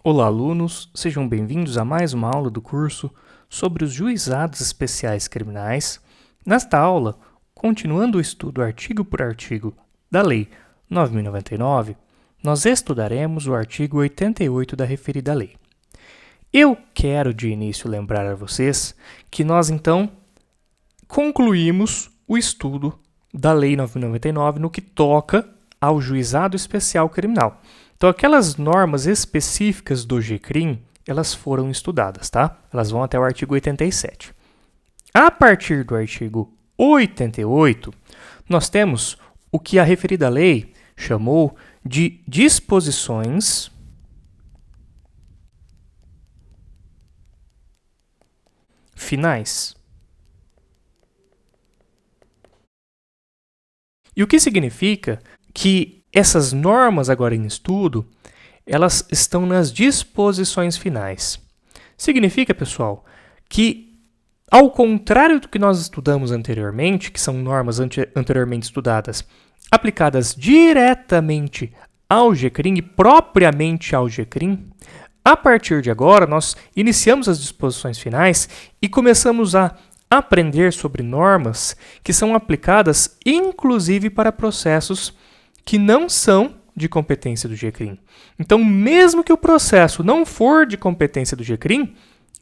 Olá, alunos! Sejam bem-vindos a mais uma aula do curso sobre os juizados especiais criminais. Nesta aula, continuando o estudo artigo por artigo da Lei 9.099, nós estudaremos o artigo 88 da referida lei. Eu quero, de início, lembrar a vocês que nós, então, concluímos o estudo da Lei 9.099 no que toca ao juizado especial criminal. Então, aquelas normas específicas do GCRIM, elas foram estudadas, tá? Elas vão até o artigo 87. A partir do artigo 88, nós temos o que a referida lei chamou de disposições finais. E o que significa que essas normas agora em estudo, elas estão nas disposições finais. Significa, pessoal, que ao contrário do que nós estudamos anteriormente, que são normas anteriormente estudadas, aplicadas diretamente ao GCRIM e propriamente ao GCRIM, a partir de agora nós iniciamos as disposições finais e começamos a aprender sobre normas que são aplicadas inclusive para processos que não são de competência do GCRIM. Então, mesmo que o processo não for de competência do GCRIM,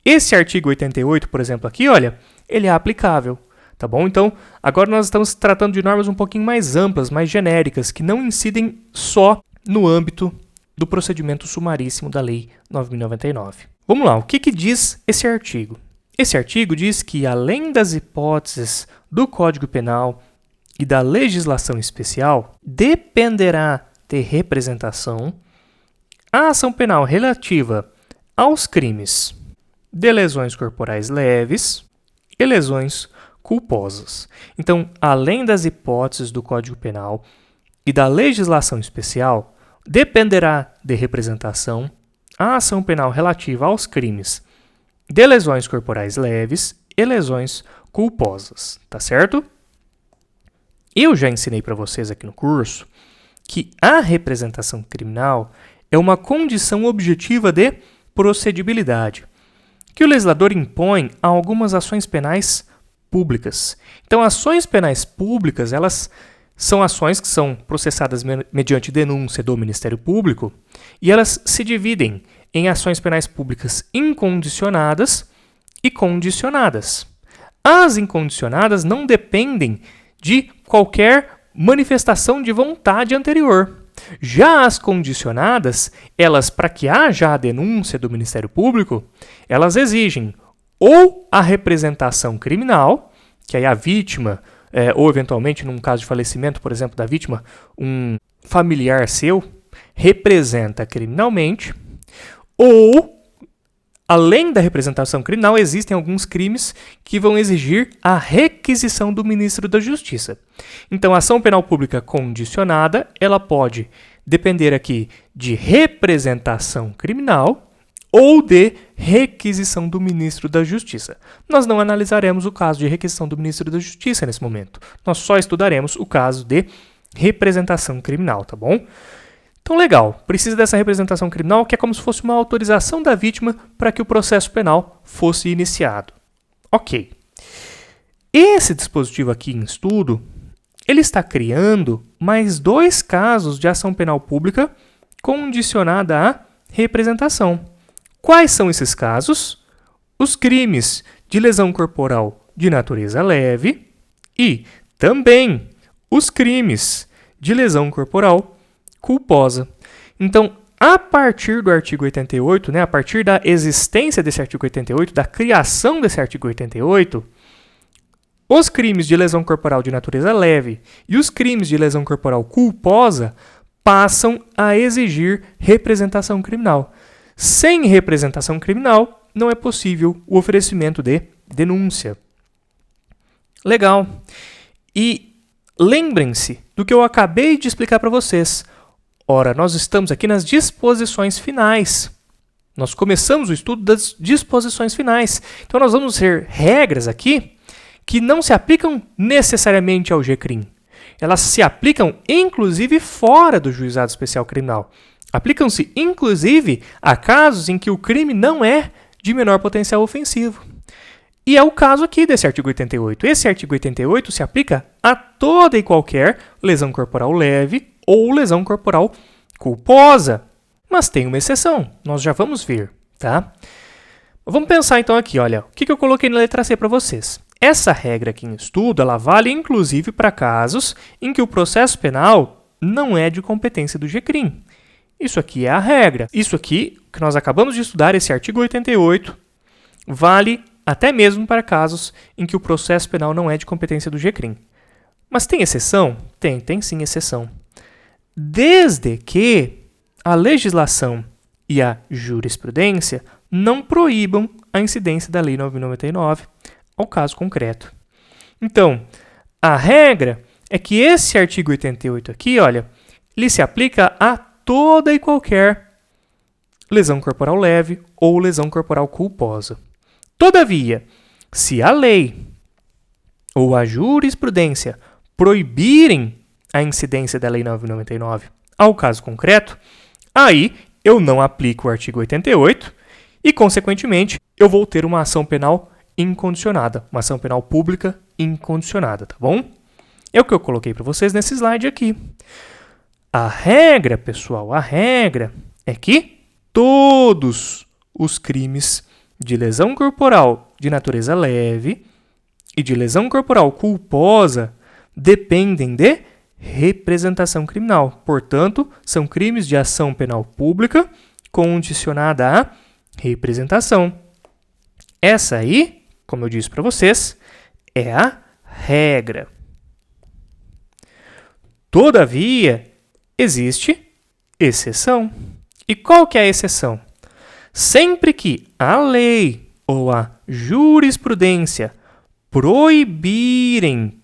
esse artigo 88, por exemplo, aqui, olha, ele é aplicável, tá bom? Então, agora nós estamos tratando de normas um pouquinho mais amplas, mais genéricas, que não incidem só no âmbito do procedimento sumaríssimo da Lei 9.099. Vamos lá, o que diz esse artigo? Esse artigo diz que, além das hipóteses do Código Penal e da legislação especial, dependerá de representação a ação penal relativa aos crimes de lesões corporais leves e lesões culposas. Então, além das hipóteses do Código Penal e da legislação especial, dependerá de representação a ação penal relativa aos crimes de lesões corporais leves e lesões culposas, tá certo? Eu já ensinei para vocês aqui no curso que a representação criminal é uma condição objetiva de procedibilidade, que o legislador impõe a algumas ações penais públicas. Então, ações penais públicas, elas são ações que são processadas mediante denúncia do Ministério Público e elas se dividem em ações penais públicas incondicionadas e condicionadas. As incondicionadas não dependem de qualquer manifestação de vontade anterior. Já as condicionadas, elas, para que haja a denúncia do Ministério Público, elas exigem ou a representação criminal, que aí a vítima, ou eventualmente, num caso de falecimento, por exemplo, da vítima, um familiar seu representa criminalmente, ou, além da representação criminal, existem alguns crimes que vão exigir a requisição do ministro da Justiça. Então, a ação penal pública condicionada, ela pode depender aqui de representação criminal ou de requisição do ministro da Justiça. Nós não analisaremos o caso de requisição do ministro da Justiça nesse momento. Nós só estudaremos o caso de representação criminal, tá bom? Então, legal, precisa dessa representação criminal, que é como se fosse uma autorização da vítima para que o processo penal fosse iniciado. Ok. Esse dispositivo aqui em estudo, ele está criando mais dois casos de ação penal pública condicionada à representação. Quais são esses casos? Os crimes de lesão corporal de natureza leve e também os crimes de lesão corporal culposa. Então, a partir do artigo 88, a partir da existência desse artigo 88, da criação desse artigo 88, os crimes de lesão corporal de natureza leve e os crimes de lesão corporal culposa passam a exigir representação criminal. Sem representação criminal, não é possível o oferecimento de denúncia. Legal. E lembrem-se do que eu acabei de explicar para vocês. Ora, nós estamos aqui nas disposições finais. Nós começamos o estudo das disposições finais. Então, nós vamos ter regras aqui que não se aplicam necessariamente ao GCRIM. Elas se aplicam, inclusive, fora do juizado especial criminal. Aplicam-se, inclusive, a casos em que o crime não é de menor potencial ofensivo. E é o caso aqui desse artigo 88. Esse artigo 88 se aplica a toda e qualquer lesão corporal leve ou lesão corporal culposa. Mas tem uma exceção, nós já vamos ver, tá? Vamos pensar então aqui, olha, o que eu coloquei na letra C para vocês. Essa regra aqui em estudo, ela vale inclusive para casos em que o processo penal não é de competência do GCRIM. Isso aqui é a regra. Isso aqui, que nós acabamos de estudar, esse artigo 88, vale até mesmo para casos em que o processo penal não é de competência do GCRIM. Mas tem exceção? Tem sim exceção. Desde que a legislação e a jurisprudência não proíbam a incidência da Lei 9.099 ao caso concreto. Então, a regra é que esse artigo 88 aqui, olha, ele se aplica a toda e qualquer lesão corporal leve ou lesão corporal culposa. Todavia, se a lei ou a jurisprudência proibirem a incidência da Lei 9.099 ao caso concreto, aí eu não aplico o artigo 88 e, consequentemente, eu vou ter uma ação penal incondicionada, uma ação penal pública incondicionada, tá bom? É o que eu coloquei para vocês nesse slide aqui. A regra, pessoal, a regra é que todos os crimes de lesão corporal de natureza leve e de lesão corporal culposa dependem de representação criminal. Portanto, são crimes de ação penal pública condicionada à representação. Essa aí, como eu disse para vocês, é a regra. Todavia, existe exceção. E qual que é a exceção? Sempre que a lei ou a jurisprudência proibirem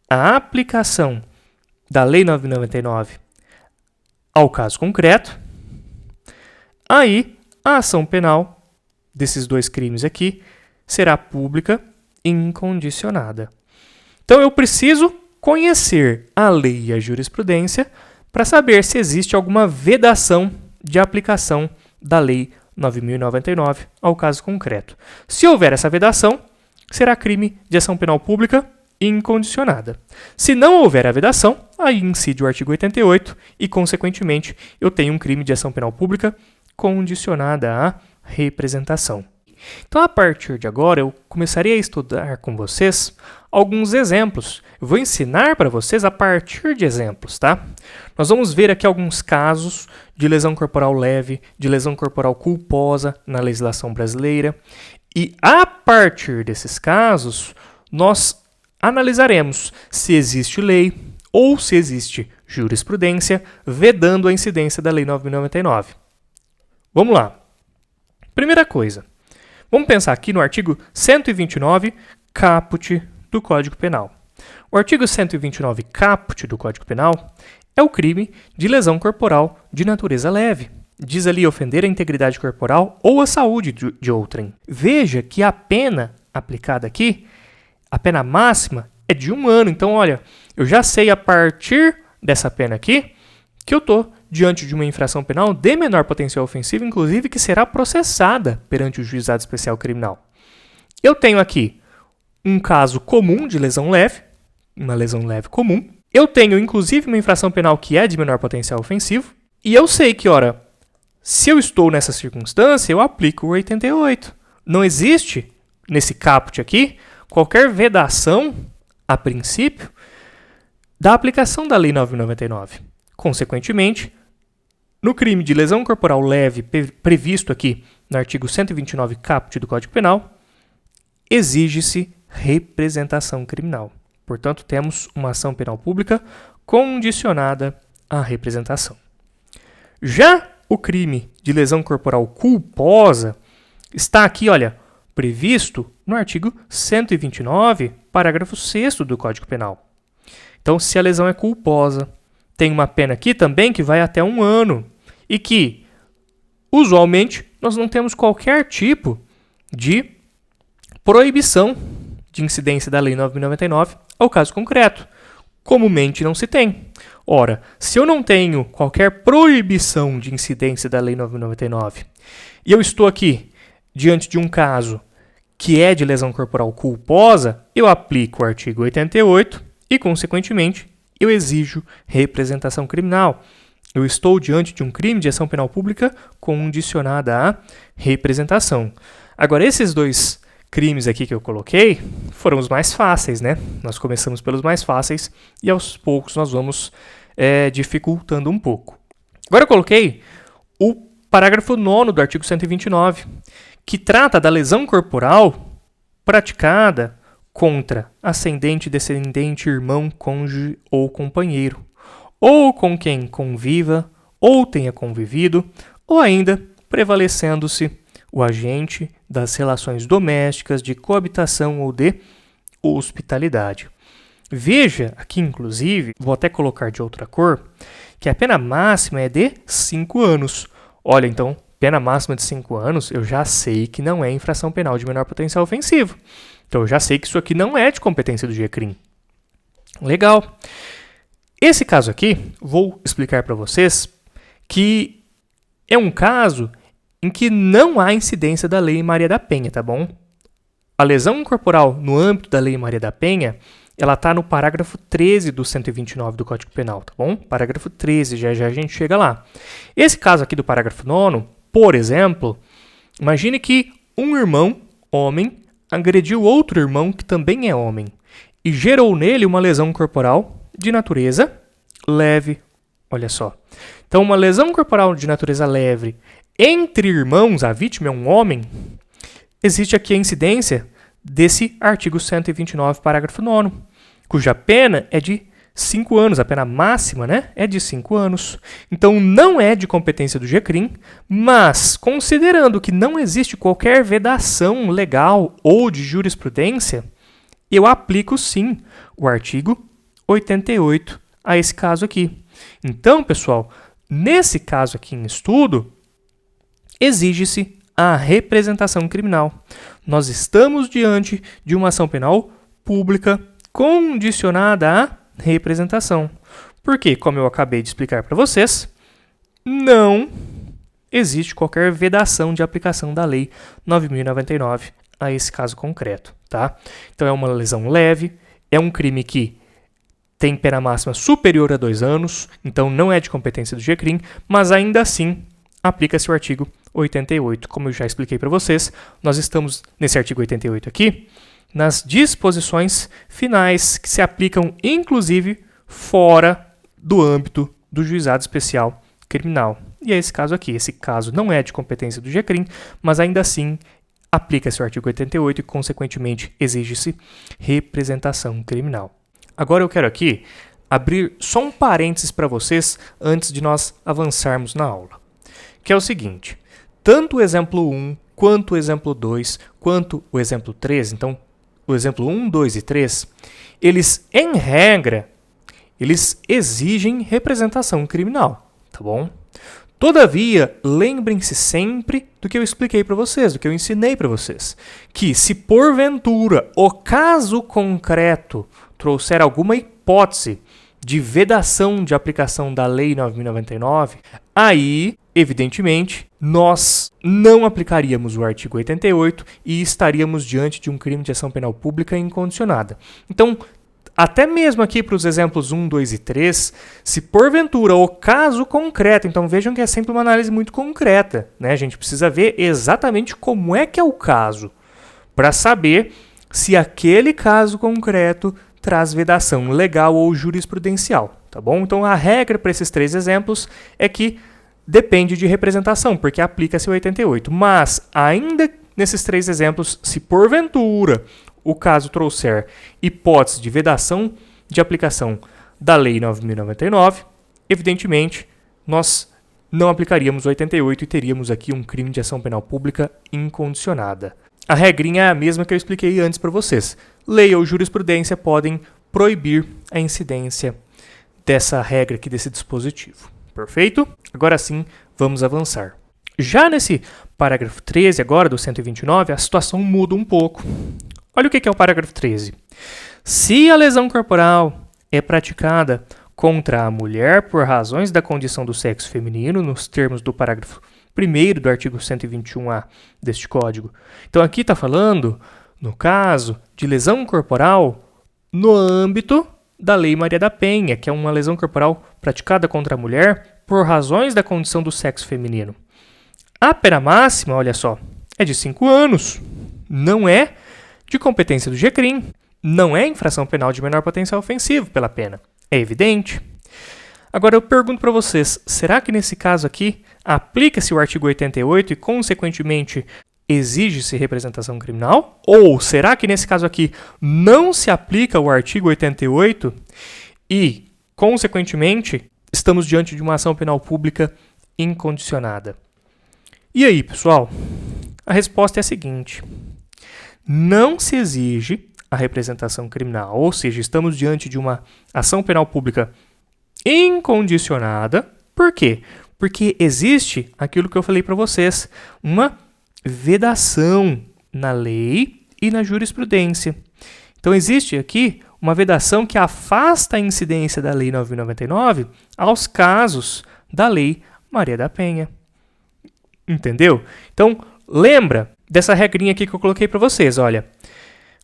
a aplicação da Lei 9.099 ao caso concreto, aí a ação penal desses dois crimes aqui será pública e incondicionada. Então eu preciso conhecer a lei e a jurisprudência para saber se existe alguma vedação de aplicação da Lei 9.099 ao caso concreto. Se houver essa vedação, será crime de ação penal pública incondicionada. Se não houver a vedação, aí incide o artigo 88 e, consequentemente, eu tenho um crime de ação penal pública condicionada à representação. Então, a partir de agora, eu começarei a estudar com vocês alguns exemplos. Eu vou ensinar para vocês a partir de exemplos, tá? Nós vamos ver aqui alguns casos de lesão corporal leve, de lesão corporal culposa na legislação brasileira. E, a partir desses casos, nós analisaremos se existe lei ou se existe jurisprudência vedando a incidência da Lei 9.099. Vamos lá. Primeira coisa. Vamos pensar aqui no artigo 129, caput do Código Penal. O artigo 129, caput do Código Penal é o crime de lesão corporal de natureza leve. Diz ali ofender a integridade corporal ou a saúde de outrem. Veja que a pena aplicada aqui, a pena máxima, é de 1 ano. Então, olha, eu já sei a partir dessa pena aqui que eu estou diante de uma infração penal de menor potencial ofensivo, inclusive que será processada perante o Juizado Especial Criminal. Eu tenho aqui um caso comum de lesão leve, uma lesão leve comum. Eu tenho, inclusive, uma infração penal que é de menor potencial ofensivo. E eu sei que, ora, se eu estou nessa circunstância, eu aplico o 88. Não existe, nesse caput aqui, qualquer vedação, a princípio, da aplicação da Lei 9.099. Consequentemente, no crime de lesão corporal leve previsto aqui no artigo 129 caput do Código Penal, exige-se representação criminal. Portanto, temos uma ação penal pública condicionada à representação. Já o crime de lesão corporal culposa está aqui, olha, previsto no artigo 129, parágrafo 6º do Código Penal. Então, se a lesão é culposa, tem uma pena aqui também que vai até 1 ano e que, usualmente, nós não temos qualquer tipo de proibição de incidência da Lei 9.099 ao caso concreto. comumente não se tem. Ora, se eu não tenho qualquer proibição de incidência da Lei 9.099 e eu estou aqui diante de um caso que é de lesão corporal culposa, eu aplico o artigo 88 e, consequentemente, eu exijo representação criminal. Eu estou diante de um crime de ação penal pública condicionada à representação. Agora, esses dois crimes aqui que eu coloquei foram os mais fáceis, né? Nós começamos pelos mais fáceis e aos poucos nós vamos dificultando um pouco. Agora eu coloquei o parágrafo 9º do artigo 129, que trata da lesão corporal praticada contra ascendente, descendente, irmão, cônjuge ou companheiro, ou com quem conviva ou tenha convivido, ou ainda prevalecendo-se o agente das relações domésticas, de coabitação ou de hospitalidade. Veja aqui, inclusive, vou até colocar de outra cor, que a pena máxima é de 5 anos. Olha, então, pena máxima de 5 anos, eu já sei que não é infração penal de menor potencial ofensivo. Então, eu já sei que isso aqui não é de competência do GCRIM. Legal. Esse caso aqui, vou explicar para vocês que é um caso em que não há incidência da Lei Maria da Penha, tá bom? A lesão corporal no âmbito da Lei Maria da Penha, ela está no parágrafo 13 do 129 do Código Penal, tá bom? Parágrafo 13, já a gente chega lá. Esse caso aqui do parágrafo 9º, por exemplo, imagine que um irmão, homem, agrediu outro irmão que também é homem e gerou nele uma lesão corporal de natureza leve. Olha só. Então, uma lesão corporal de natureza leve entre irmãos, a vítima é um homem, existe aqui a incidência desse artigo 129, parágrafo 9º, cuja pena é de 5 anos, a pena máxima, né, é de 5 anos. Então, não é de competência do GCRIM, mas, considerando que não existe qualquer vedação legal ou de jurisprudência, eu aplico, sim, o artigo 88 a esse caso aqui. Então, pessoal, nesse caso aqui em estudo, exige-se a representação criminal. Nós estamos diante de uma ação penal pública condicionada à representação. Porque, como eu acabei de explicar para vocês, não existe qualquer vedação de aplicação da Lei 9.099 a esse caso concreto, tá? Então, é uma lesão leve, é um crime que tem pena máxima superior a 2 anos, então não é de competência do GCRIM, mas ainda assim aplica-se o artigo 88. Como eu já expliquei para vocês, nós estamos nesse artigo 88 aqui, nas disposições finais que se aplicam, inclusive, fora do âmbito do juizado especial criminal. E é esse caso aqui. Esse caso não é de competência do GCRIM, mas ainda assim aplica-se o artigo 88 e, consequentemente, exige-se representação criminal. Agora eu quero aqui abrir só um parênteses para vocês antes de nós avançarmos na aula, que é o seguinte: tanto o exemplo 1, quanto o exemplo 2, quanto o exemplo 3, então o exemplo 1, 2 e 3, eles, em regra, eles exigem representação criminal, tá bom? Todavia, lembrem-se sempre do que eu expliquei para vocês, do que eu ensinei para vocês, que se porventura o caso concreto trouxer alguma hipótese de vedação de aplicação da Lei 9.099, aí, evidentemente, nós não aplicaríamos o artigo 88 e estaríamos diante de um crime de ação penal pública incondicionada. Então, até mesmo aqui para os exemplos 1, 2 e 3, se porventura o caso concreto, então vejam que é sempre uma análise muito concreta, né? A gente precisa ver exatamente como é que é o caso, para saber se aquele caso concreto traz vedação legal ou jurisprudencial, tá bom? Então a regra para esses 3 exemplos é que depende de representação, porque aplica-se o 88. Mas, ainda nesses 3 exemplos, se porventura o caso trouxer hipótese de vedação de aplicação da Lei 9.099, evidentemente, nós não aplicaríamos o 88 e teríamos aqui um crime de ação penal pública incondicionada. A regrinha é a mesma que eu expliquei antes para vocês. Lei ou jurisprudência podem proibir a incidência dessa regra aqui, desse dispositivo. Perfeito? Agora sim, vamos avançar. Já nesse parágrafo 13 agora do 129, a situação muda um pouco. Olha o que é o parágrafo 13. Se a lesão corporal é praticada contra a mulher por razões da condição do sexo feminino, nos termos do parágrafo 1º do artigo 121A deste Código. Então aqui está falando, no caso, de lesão corporal no âmbito da Lei Maria da Penha, que é uma lesão corporal praticada contra a mulher por razões da condição do sexo feminino. A pena máxima, olha só, é de 5 anos. Não é de competência do GCRIM. Não é infração penal de menor potencial ofensivo pela pena. É evidente. Agora eu pergunto para vocês, será que nesse caso aqui aplica-se o artigo 88 e, consequentemente, exige-se representação criminal? Ou será que nesse caso aqui não se aplica o artigo 88 e, consequentemente, estamos diante de uma ação penal pública incondicionada? E aí, pessoal? A resposta é a seguinte: não se exige a representação criminal, ou seja, estamos diante de uma ação penal pública incondicionada. Por quê? Porque existe aquilo que eu falei para vocês, uma vedação na lei e na jurisprudência. Então existe aqui uma vedação que afasta a incidência da Lei 9.099 aos casos da Lei Maria da Penha. Entendeu? Então, lembra dessa regrinha aqui que eu coloquei para vocês, olha.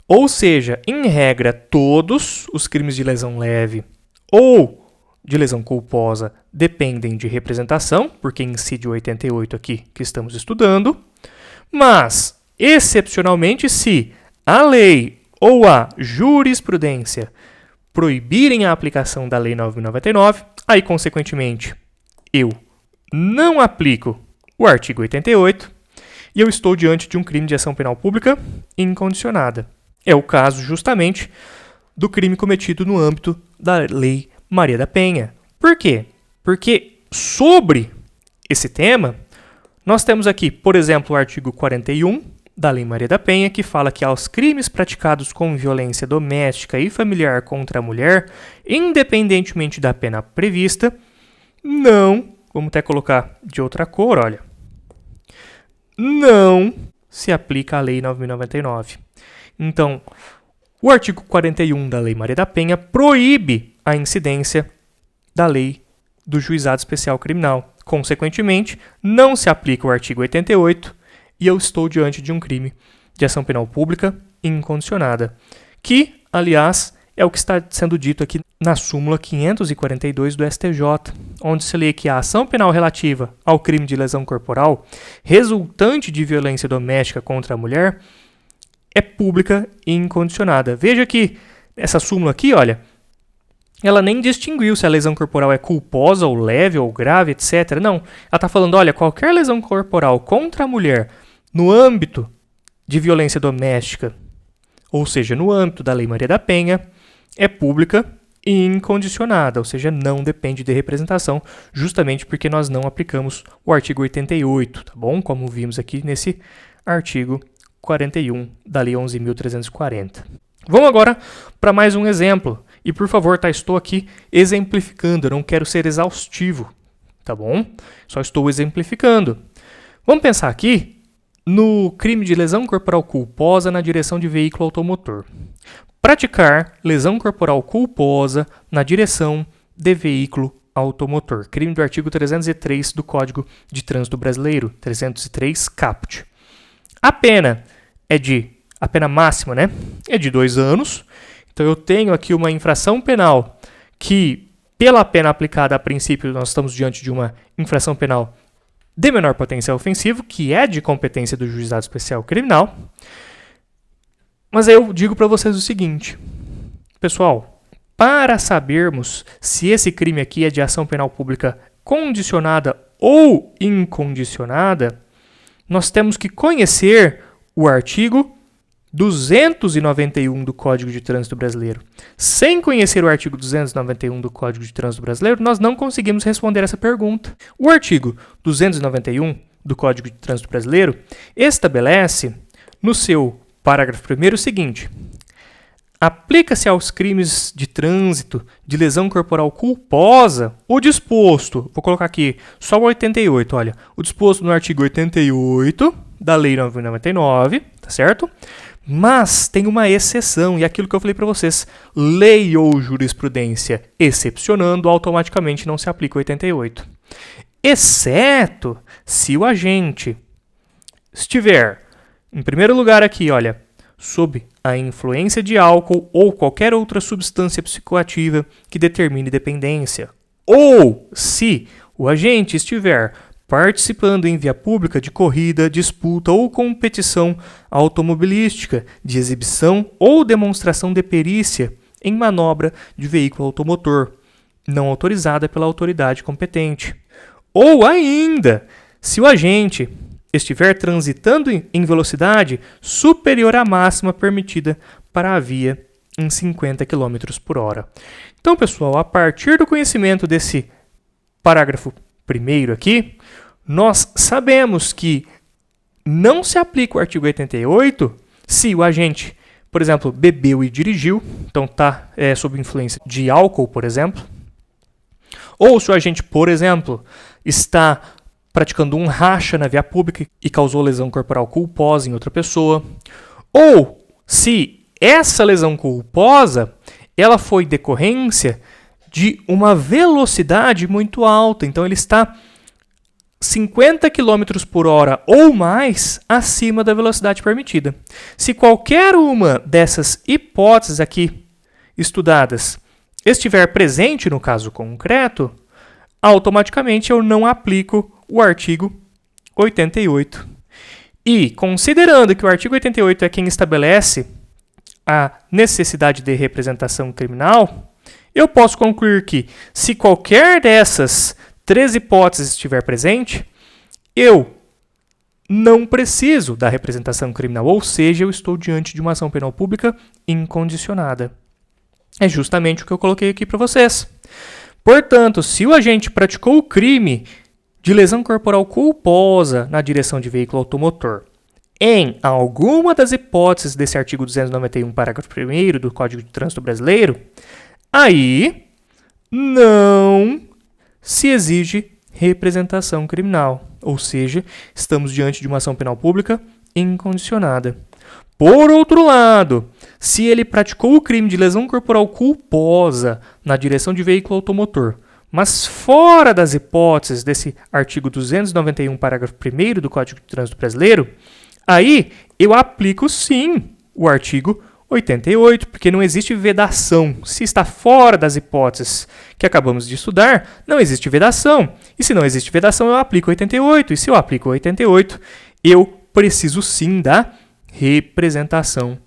Ou seja, em regra, todos os crimes de lesão leve ou de lesão culposa dependem de representação, porque incide o 88 aqui que estamos estudando, mas, excepcionalmente, se a lei ou a jurisprudência proibirem a aplicação da Lei 9.099, aí, consequentemente, eu não aplico o artigo 88 e eu estou diante de um crime de ação penal pública incondicionada. É o caso, justamente, do crime cometido no âmbito da Lei Maria da Penha. Por quê? Porque sobre esse tema, nós temos aqui, por exemplo, o artigo 41 da Lei Maria da Penha, que fala que aos crimes praticados com violência doméstica e familiar contra a mulher, independentemente da pena prevista, não, vamos até colocar de outra cor, olha, não se aplica a Lei 9.099. Então, o artigo 41 da Lei Maria da Penha proíbe a incidência da lei do Juizado Especial Criminal. Consequentemente, não se aplica o artigo 88 e eu estou diante de um crime de ação penal pública incondicionada, que, aliás, é o que está sendo dito aqui na súmula 542 do STJ, onde se lê que a ação penal relativa ao crime de lesão corporal resultante de violência doméstica contra a mulher é pública e incondicionada. Veja que essa súmula aqui, olha, ela nem distinguiu se a lesão corporal é culposa ou leve ou grave, etc. Não, ela está falando, olha, qualquer lesão corporal contra a mulher no âmbito de violência doméstica, ou seja, no âmbito da Lei Maria da Penha, é pública e incondicionada, ou seja, não depende de representação, justamente porque nós não aplicamos o artigo 88, tá bom? Como vimos aqui nesse artigo 41 da Lei 11.340. Vamos agora para mais um exemplo. E, por favor, estou aqui exemplificando, eu não quero ser exaustivo, tá bom? Só estou exemplificando. Vamos pensar aqui no crime de lesão corporal culposa na direção de veículo automotor. Praticar lesão corporal culposa na direção de veículo automotor. Crime do artigo 303 do Código de Trânsito Brasileiro, 303 caput. A pena máxima, né? É de 2 anos. Então eu tenho aqui uma infração penal que, pela pena aplicada a princípio, nós estamos diante de uma infração penal de menor potencial ofensivo, que é de competência do Juizado Especial Criminal. Mas aí eu digo para vocês o seguinte, pessoal, para sabermos se esse crime aqui é de ação penal pública condicionada ou incondicionada, nós temos que conhecer o artigo 291 do Código de Trânsito Brasileiro. Sem conhecer o artigo 291 do Código de Trânsito Brasileiro, nós não conseguimos responder essa pergunta. O artigo 291 do Código de Trânsito Brasileiro estabelece, no seu parágrafo 1º, o seguinte: aplica-se aos crimes de trânsito de lesão corporal culposa o disposto, vou colocar aqui só o 88, olha, o disposto no artigo 88 da Lei 9.099, tá certo? Mas tem uma exceção, e aquilo que eu falei para vocês, lei ou jurisprudência excepcionando, automaticamente não se aplica o 88. Exceto se o agente estiver, em primeiro lugar aqui, olha, sob a influência de álcool ou qualquer outra substância psicoativa que determine dependência. Ou se o agente estiver participando em via pública de corrida, disputa ou competição automobilística, de exibição ou demonstração de perícia em manobra de veículo automotor, não autorizada pela autoridade competente. Ou ainda, se o agente estiver transitando em velocidade superior à máxima permitida para a via em 50 km por hora. Então, pessoal, a partir do conhecimento desse parágrafo primeiro aqui, nós sabemos que não se aplica o artigo 88 se o agente, por exemplo, bebeu e dirigiu, então está sob influência de álcool, por exemplo, ou se o agente, por exemplo, está praticando um racha na via pública e causou lesão corporal culposa em outra pessoa, ou se essa lesão culposa ela foi decorrência de uma velocidade muito alta, então ele está 50 km por hora ou mais acima da velocidade permitida. Se qualquer uma dessas hipóteses aqui estudadas estiver presente no caso concreto, automaticamente eu não aplico o artigo 88. E, considerando que o artigo 88 é quem estabelece a necessidade de representação criminal, eu posso concluir que, se qualquer dessas 3 hipóteses estiver presente, eu não preciso da representação criminal, ou seja, eu estou diante de uma ação penal pública incondicionada. É justamente o que eu coloquei aqui para vocês. Portanto, se o agente praticou o crime de lesão corporal culposa na direção de veículo automotor, em alguma das hipóteses desse artigo 291, parágrafo 1º do Código de Trânsito Brasileiro, aí não se exige representação criminal, ou seja, estamos diante de uma ação penal pública incondicionada. Por outro lado, se ele praticou o crime de lesão corporal culposa na direção de veículo automotor, mas fora das hipóteses desse artigo 291, parágrafo 1º do Código de Trânsito Brasileiro, aí eu aplico sim o artigo 88, porque não existe vedação. Se está fora das hipóteses que acabamos de estudar, não existe vedação. E se não existe vedação, eu aplico 88. E se eu aplico 88, eu preciso sim da representação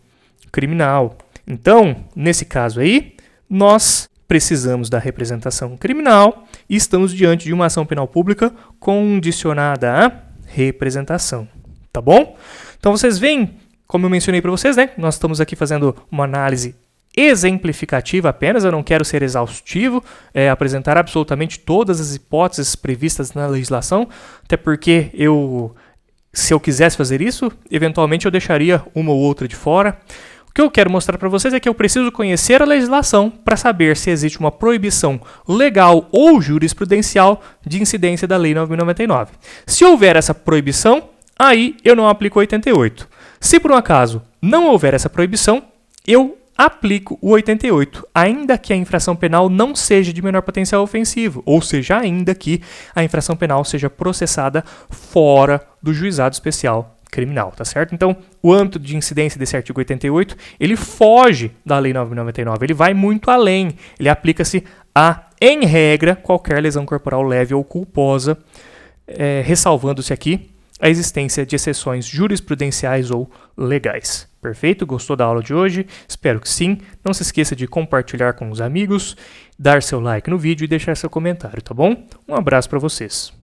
criminal. Então, nesse caso aí, nós precisamos da representação criminal e estamos diante de uma ação penal pública condicionada à representação. Tá bom? Então, vocês veem, como eu mencionei para vocês, né? Nós estamos aqui fazendo uma análise exemplificativa apenas, eu não quero ser exaustivo, apresentar absolutamente todas as hipóteses previstas na legislação, até porque se eu quisesse fazer isso, eventualmente eu deixaria uma ou outra de fora. O que eu quero mostrar para vocês é que eu preciso conhecer a legislação para saber se existe uma proibição legal ou jurisprudencial de incidência da Lei 9.099. Se houver essa proibição, aí eu não aplico 88. Se por um acaso não houver essa proibição, eu aplico o 88, ainda que a infração penal não seja de menor potencial ofensivo, ou seja, ainda que a infração penal seja processada fora do juizado especial criminal, tá certo? Então, o âmbito de incidência desse artigo 88, ele foge da Lei 9.099, ele vai muito além, ele aplica-se a, em regra, qualquer lesão corporal leve ou culposa, ressalvando-se aqui a existência de exceções jurisprudenciais ou legais. Perfeito? Gostou da aula de hoje? Espero que sim. Não se esqueça de compartilhar com os amigos, dar seu like no vídeo e deixar seu comentário, tá bom? Um abraço para vocês.